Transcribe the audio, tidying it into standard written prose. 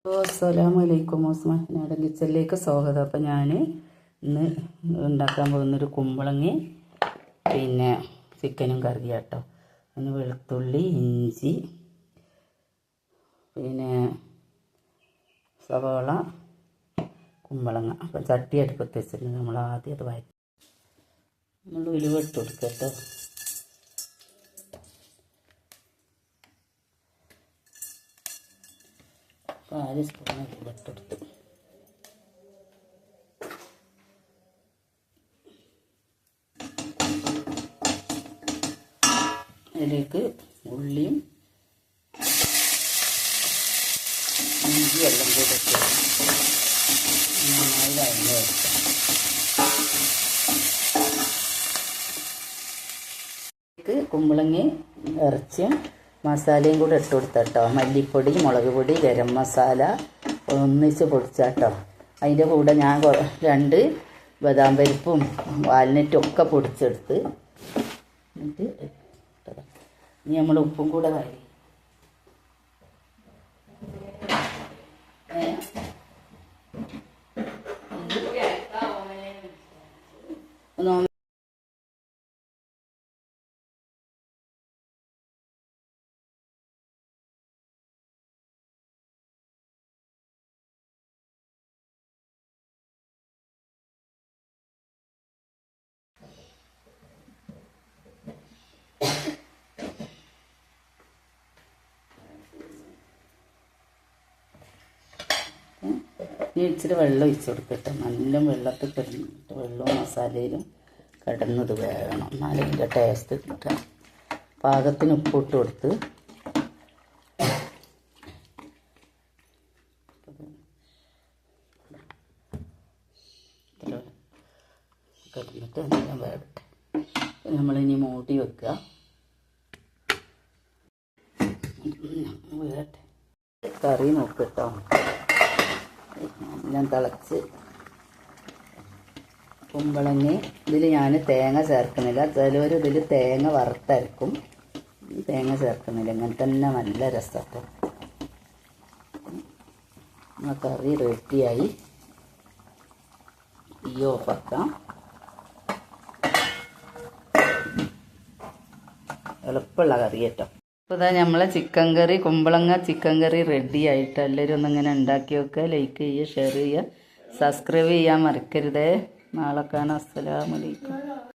അസ്സലാമലൈക്കും നാടൻ കിച്ചണിലേക്ക് സ്വാഗതം. അപ്പോൾ ഞാൻ ഇന്ന് ഉണ്ടാക്കാൻ പോകുന്നൊരു കുമ്പളങ്ങി പിന്നെ ചിക്കനും കറിയാ കേട്ടോ. അതിന് വെളുത്തുള്ളി, ഇഞ്ചി, പിന്നെ സവാള, കുമ്പളങ്ങ. അപ്പം ചട്ടി അടുപ്പത്ത് വെച്ചിട്ടുണ്ട്. നമ്മൾ ആദ്യം അത് വഴറ്റി നമ്മൾ ഉലുവ ഇട്ട് കൊടുക്കുക കേട്ടോ. കാല് സ്പൂൺ ഉലുവ ഇട്ടെടുത്ത് അതിലേക്ക് ഉള്ളിയും ഇഞ്ചി എല്ലാം കൂടെ ഇട്ട് നന്നായി വഴഞ്ഞ് വെക്കാം. കുമ്പളങ്ങി ഇറച്ചിയും മസാലയും കൂടെ ഇട്ട് കൊടുത്തട്ടോ. മല്ലിപ്പൊടി, മുളക് പൊടി, ഗരം മസാല ഒന്നിച്ച് പൊടിച്ചാട്ടോ. അതിൻ്റെ കൂടെ ഞാൻ 2 ബദാം പരിപ്പും വാൽനറ്റും ഒക്കെ പൊടിച്ചെടുത്ത് എന്നിട്ട് ഇനി നമ്മൾ ഉപ്പും കൂടെ വാരി ഇച്ചിരി വെള്ളം ഒഴിച്ച് കൊടുക്കട്ടെ. നല്ല വെള്ളത്തിൽ കിടന്നിട്ട് വെള്ളവും മസാലയിലും കിടന്നത് വേകണം. എന്നാലും ഇതിൻ്റെ ടേസ്റ്റ് കിട്ടുക. പാകത്തിന് ഉപ്പിട്ട് കൊടുത്ത് കിടന്നിട്ട് എല്ലാം വേകട്ടെ. നമ്മളിനി മൂടി വെക്കുക. വേകട്ടെ. കറി നോക്കട്ടോ. എല്ലാം തിളച്ച് കുമ്പളങ്ങി ഇതിൽ ഞാൻ തേങ്ങ ചേർക്കുന്നില്ല. ചിലവർ ഇതിൽ തേങ്ങ വറുത്തരക്കും. തേങ്ങ ചേർക്കുന്നില്ല. ഇങ്ങനെ തന്നെ നല്ല രസട്ടോ. കറി റെഡിയായി. തീ ഓഫാക്കാം. എളുപ്പമുള്ള കറി കേട്ടോ. അപ്പോൾ ഇതാ നമ്മളെ ചിക്കൻ കറി, കുമ്പളങ്ങ ചിക്കൻ കറി റെഡി ആയിട്ട്. എല്ലാവരും ഒന്നിങ്ങനെ ഉണ്ടാക്കി വെക്കുക. ലൈക്ക് ചെയ്യുക, ഷെയർ ചെയ്യുക, സബ്സ്ക്രൈബ് ചെയ്യാൻ മറക്കരുതേ. നാളെ കാണാം. അസ്സലാമു അലൈക്കും.